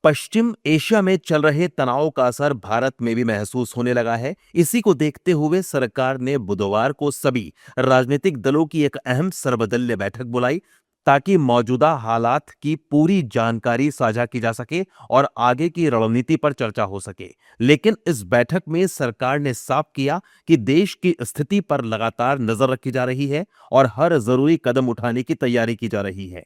पश्चिम Asia में चल रहे तनाव का असर भारत में भी महसूस होने लगा है। इसी को देखते हुए सरकार ने बुधवार को सभी राजनीतिक दलों की एक अहम सर्वदलीय बैठक बुलाई ताकि मौजूदा हालात की पूरी जानकारी साझा की जा सके और आगे की रणनीति पर चर्चा हो सके। लेकिन इस बैठक में सरकार ने साफ किया कि देश की स्थिति पर लगातार नजर रखी जा रही है और हर जरूरी कदम उठाने की तैयारी की जा रही है।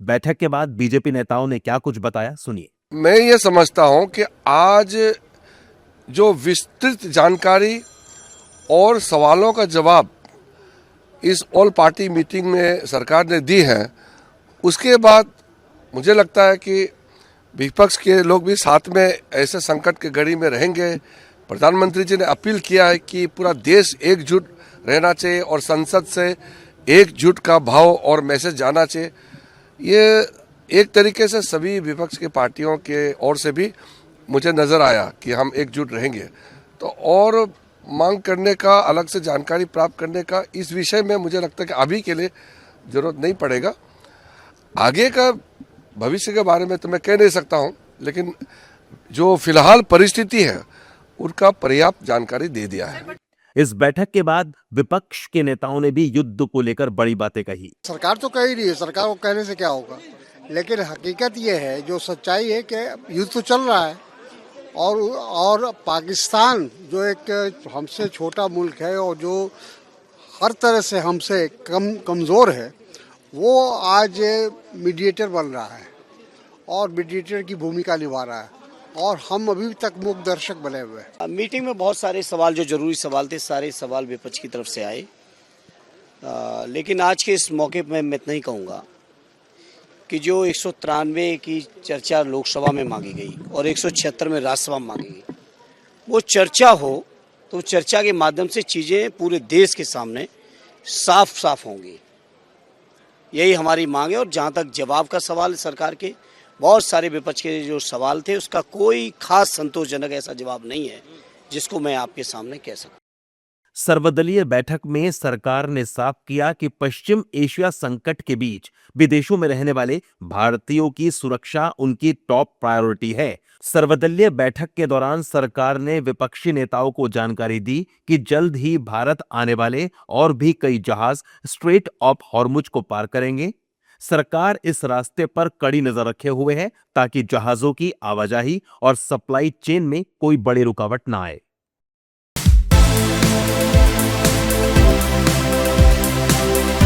बैठक के बाद बीजेपी नेताओं ने क्या कुछ बताया, सुनिए। मैं ये समझता हूं कि आज जो विस्तृत जानकारी और सवालों का जवाब इस ऑल पार्टी मीटिंग में सरकार ने दी है, उसके बाद मुझे लगता है कि विपक्ष के लोग भी साथ में ऐसे संकट के घड़ी में रहेंगे। प्रधानमंत्री जी ने अपील किया है कि पूरा देश एकजुट रहना चाहिए और संसद से एकजुट का भाव और मैसेज जाना चाहिए। ये एक तरीके से सभी विपक्ष की पार्टियों के ओर से भी मुझे नजर आया कि हम एकजुट रहेंगे। तो और मांग करने का, अलग से जानकारी प्राप्त करने का इस विषय में मुझे लगता है कि अभी के लिए जरूरत नहीं पड़ेगा। आगे का भविष्य के बारे में तो मैं कह नहीं सकता हूं, लेकिन जो फिलहाल परिस्थिति है उनका पर्याप्त जानकारी दे दिया है। इस बैठक के बाद विपक्ष के नेताओं ने भी युद्ध को लेकर बड़ी बातें कही। सरकार तो कह ही रही है, सरकार को कहने से क्या होगा, लेकिन हकीकत ये है, जो सच्चाई है कि युद्ध तो चल रहा है और पाकिस्तान जो एक हमसे छोटा मुल्क है और जो हर तरह से हमसे कमज़ोर है, वो आज मीडिएटर बन रहा है और मीडिएटर की भूमिका निभा रहा है और हम अभी तक मूक दर्शक बने हुए हैं। मीटिंग में बहुत सारे सवाल, जो जरूरी सवाल थे, सारे सवाल विपक्ष की तरफ से आए। लेकिन आज के इस मौके पर मैं इतना ही कहूँगा कि जो 193 की चर्चा लोकसभा में मांगी गई और 176 में राज्यसभा में मांगी गई, वो चर्चा हो तो चर्चा के माध्यम से चीज़ें पूरे देश के सामने साफ साफ होंगी। यही हमारी मांग है। और जहाँ तक जवाब का सवाल है, सरकार के बहुत सारे विपक्ष के जो सवाल थे, उसका कोई खास संतोषजनक ऐसा जवाब नहीं है जिसको मैं आपके सामने कह सकूं। सर्वदलीय बैठक में सरकार ने साफ किया कि पश्चिम एशिया संकट के बीच विदेशों में रहने वाले भारतीयों की सुरक्षा उनकी टॉप प्रायोरिटी है। सर्वदलीय बैठक के दौरान सरकार ने विपक्षी नेताओं को जानकारी दी कि जल्द ही भारत आने वाले और भी कई जहाज स्ट्रेट ऑफ हॉर्मुज को पार करेंगे। सरकार इस रास्ते पर कड़ी नजर रखे हुए है ताकि जहाजों की आवाजाही और सप्लाई चेन में कोई बड़ी रुकावट ना आए।